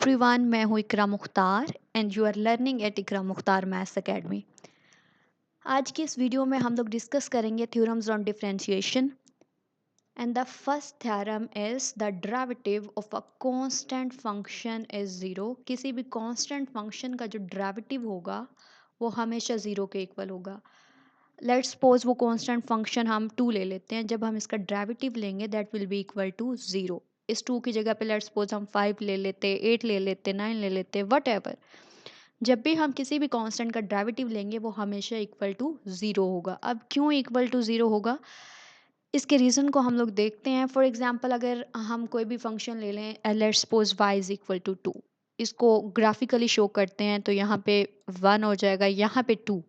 Everyone, मैं हूँ Iqra Mukhtar and you are learning at Iqra Mukhtar maths academy. आज की इस वीडियो में हम लोग डिस्कस करेंगे theorems on differentiation and the first theorem is the derivative of a constant function is zero. किसी भी कांस्टेंट फंक्शन का जो डेरिवेटिव होगा वो हमेशा ज़ीरो के इक्वल होगा। लेट्स सपोज वो कांस्टेंट फंक्शन हम 2 ले लेते हैं। जब हम इसका डेरिवेटिव लेंगे that will be equal to zero. इस 2 की जगह पे लेट्स सपोज हम 5 ले लेते, 8 ले लेते, 9 ले लेते, वट एवर। जब भी हम किसी भी कांस्टेंट का डेरिवेटिव लेंगे वो हमेशा इक्वल टू ज़ीरो होगा। अब क्यों इक्वल टू ज़ीरो होगा, इसके रीज़न को हम लोग देखते हैं। फॉर एग्जांपल, अगर हम कोई भी फंक्शन ले लें, let's suppose y is equal to 2, इसको ग्राफिकली शो करते हैं तो यहाँ पे 1 हो जाएगा, यहाँ पे 2।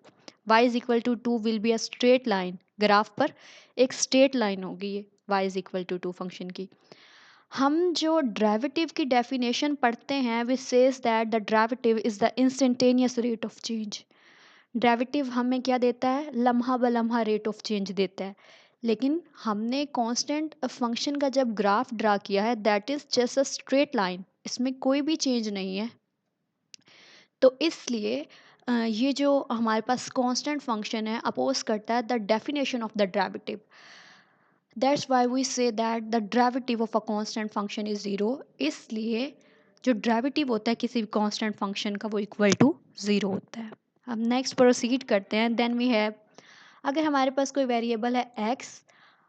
y is equal to 2 will be a straight line, graph पर एक स्ट्रेट लाइन होगी ये y is equal to 2 function की। हम जो डेरिवेटिव की डेफिनेशन पढ़ते हैं which says that the derivative is the instantaneous rate of change. Derivative हमें क्या देता है, लम्हा ब लम्हा रेट ऑफ चेंज देता है। लेकिन हमने कांस्टेंट फंक्शन का जब ग्राफ ड्रा किया है that is just a straight line, इसमें कोई भी चेंज नहीं है। तो इसलिए ये जो हमारे पास कांस्टेंट फंक्शन है अपोज करता है the definition of the derivative. That's why we say that the derivative of a constant function is zero. इसलिए जो डेरिवेटिव होता है किसी भी कांस्टेंट फंक्शन का वो इक्वल टू ज़ीरो होता है। अब नेक्स्ट प्रोसीड करते हैं। देन वी हैव, अगर हमारे पास कोई वेरिएबल है x,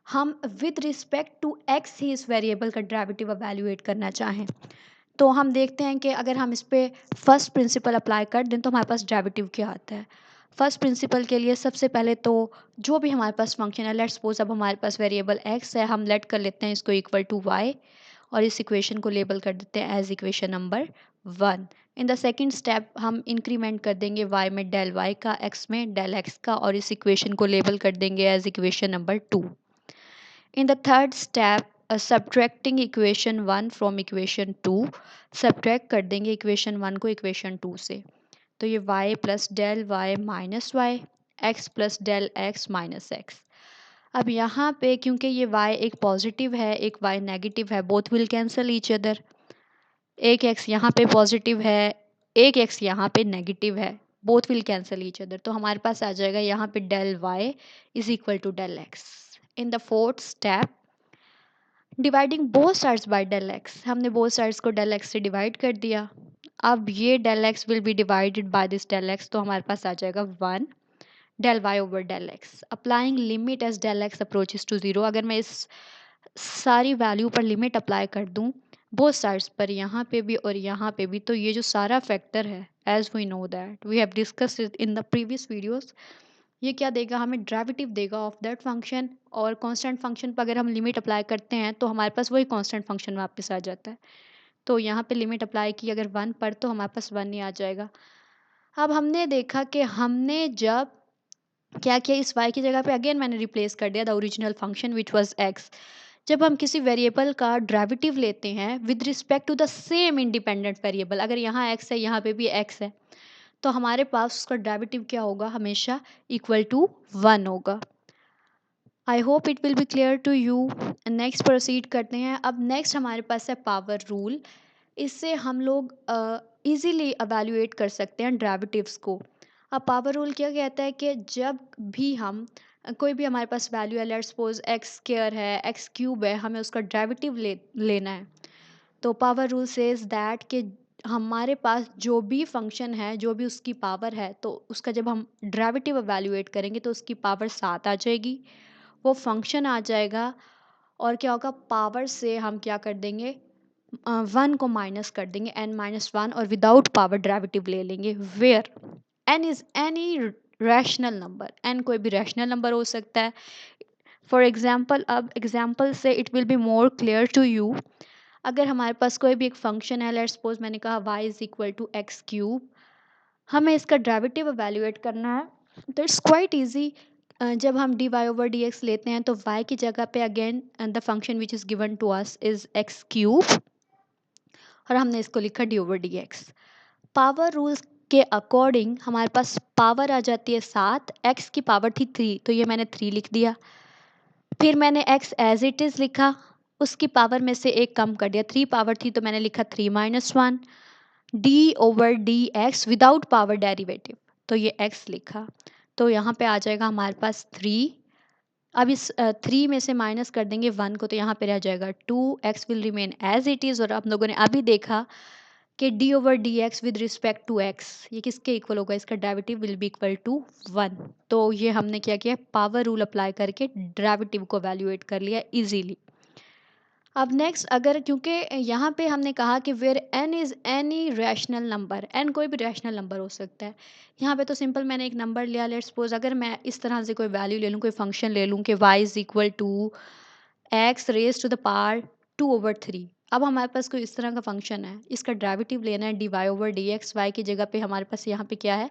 हम विद रिस्पेक्ट टू x ही इस वेरिएबल का डेरिवेटिव अवेल्यूएट करना चाहें तो हम देखते हैं कि अगर हम इस पे फर्स्ट प्रिंसिपल अप्लाई कर दें तो हमारे पास डेरिवेटिव क्या आता है। फर्स्ट प्रिंसिपल के लिए सबसे पहले तो जो भी हमारे पास फंक्शन है, लेट्स सपोज अब हमारे पास वेरिएबल x है, हम लेट कर लेते हैं इसको इक्वल टू y और इस इक्वेशन को लेबल कर देते हैं as equation number 1। In the second step हम इंक्रीमेंट कर देंगे y में डेल y का, x में डेल x का और इस इक्वेशन को लेबल कर देंगे as equation number 2। In the third step, subtracting equation 1 from equation 2, subtract कर देंगे equation 1 को equation 2 से। तो ये y plus del y minus y, x plus del x minus x। अब यहाँ पे क्योंकि ये y एक पॉजिटिव है एक y नेगेटिव है, both will cancel each other. एक x यहाँ पे पॉजिटिव है, एक x यहाँ पे नेगेटिव है, both will cancel each other. तो हमारे पास आ जाएगा यहाँ पे del y is equal to del x। In the fourth step, dividing both sides by del x, हमने बोथ साइड्स को डेल एक्स से डिवाइड कर दिया। अब ये del x will be divided by this del x, तो हमारे पास आ जाएगा 1 del y over del x. Applying limit as del x approaches to zero, अगर मैं इस सारी वैल्यू पर लिमिट अप्लाई कर दूं बोथ साइड्स पर, यहाँ पे भी और यहाँ पे भी, तो ये जो सारा फैक्टर है as we know that we have discussed in the previous videos, ये क्या देगा हमें, डेरिवेटिव देगा ऑफ दैट फंक्शन। और कांस्टेंट फंक्शन पर अगर हम लिमिट अप्लाई करते हैं तो हमारे पास वही कांस्टेंट फंक्शन वापस आ जाता है। तो यहाँ पे लिमिट अप्लाई की अगर 1 पर तो हमारे पास 1 ही आ जाएगा। अब हमने देखा कि हमने जब क्या किया, इस y की जगह पे अगेन मैंने रिप्लेस कर दिया the original function which was x। जब हम किसी वेरिएबल का डेरिवेटिव लेते हैं with respect to the same independent variable, अगर यहाँ x है यहाँ पे भी x है, तो हमारे पास उसका डेरिवेटिव क्या होगा, हमेशा इक्वल टू 1 होगा। I hope it will be clear to you. Next proceed करते हैं। अब नेक्स्ट हमारे पास है पावर रूल। इससे हम लोग इजीली अवेल्यूएट कर सकते हैं डेरिवेटिव्स को। अब पावर रूल क्या कहता है कि जब भी हम कोई भी हमारे पास वैल्यू है, लेट्स सपोज एक्स स्क्वायर है, एक्स क्यूब है, हमें उसका डेरिवेटिव लेना है। तो पावर रूल सेज दैट कि हमारे पास जो भी फंक्शन है, जो भी उसकी पावर है, तो उसका जब हम डेरिवेटिव अवेल्यूएट करेंगे तो उसकी पावर 7 आ जाएगी, वो फंक्शन आ जाएगा। और क्या होगा, पावर से हम क्या कर देंगे, 1 को माइनस कर देंगे, n-1, और विदाउट पावर डेरिवेटिव ले लेंगे where n is any rational number. n कोई भी रैशनल नंबर हो सकता है। फॉर एग्जाम्पल, अब एग्जाम्पल से it will be more clear to you. अगर हमारे पास कोई भी एक फंक्शन है, लेट्स सपोज मैंने कहा y is equal to x cube, हमें इसका डेरिवेटिव अवेल्यूएट करना है तो इट्स क्वाइट ईजी। जब हम d y over d x लेते हैं तो y की जगह पे again the function which is given to us is x cube और हमने इसको लिखा d over d x. Power rules के अकॉर्डिंग हमारे पास पावर आ जाती है 7, x की पावर थी 3 तो ये मैंने 3 लिख दिया। फिर मैंने x एज इट इज़ लिखा, उसकी पावर में से एक कम कर दिया, 3 पावर थी तो मैंने लिखा 3 - 1। d/dx विदाउट पावर डेरिवेटिव, तो ये x लिखा, तो यहाँ पे आ जाएगा हमारे पास 3। अब इस 3 में से माइनस कर देंगे 1 को, तो यहाँ पे रह जाएगा 2x will remain as it is. और आप लोगों ने अभी देखा कि d/dx with respect to x ये किसके इक्वल होगा, इसका derivative will be equal to 1। तो ये हमने क्या किया, पावर रूल अप्लाई करके डेरिवेटिव को वैल्यूएट कर लिया इजीली। अब नेक्स्ट, अगर क्योंकि यहाँ पे हमने कहा कि where n is any rational number, n कोई भी रैशनल नंबर हो सकता है। यहाँ पे तो सिंपल मैंने एक नंबर लिया, लेट्स सपोज अगर मैं इस तरह से कोई वैल्यू ले लूँ, कोई फंक्शन ले लूँ कि y is equal to x raise to the power 2/3। अब हमारे पास कोई इस तरह का फंक्शन है, इसका डेरिवेटिव लेना है dy/dx, y की जगह पे हमारे पास यहाँ पे क्या है,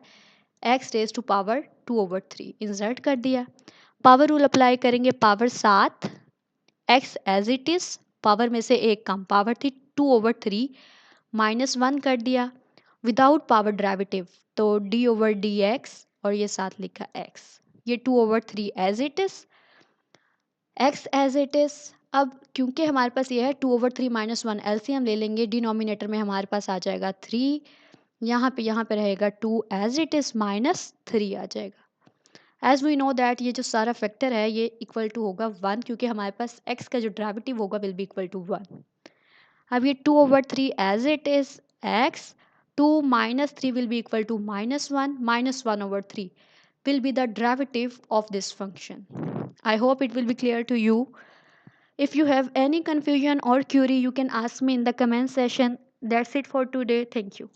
x raise to power 2/3 insert कर दिया। पावर रूल अप्लाई करेंगे, power 7, x as it is, power में से एक कम, पावर थी 2/3 -1 कर दिया विदाउट पावर डेरिवेटिव, तो d/dx और ये साथ लिखा x, ये 2/3 as it is, x as it is. अब क्योंकि हमारे पास ये है 2/3 -1, एलसीएम ले लेंगे, डिनोमिनेटर में हमारे पास आ जाएगा 3, यहाँ पे रहेगा 2 एज इट इज़ -3 आ जाएगा। एज वी नो दैट ये जो सारा फैक्टर है ये इक्वल टू होगा 1, क्योंकि हमारे पास x का जो डेरिवेटिव होगा विल बी इक्वल टू 1। अब ये 2/3 as it is x, 2 -3 will be equal to -1, -1/3 will be the derivative of this function. I hope it will be clear to you. If you have any confusion or query, you can ask me in the comment section. That's it for today. Thank you.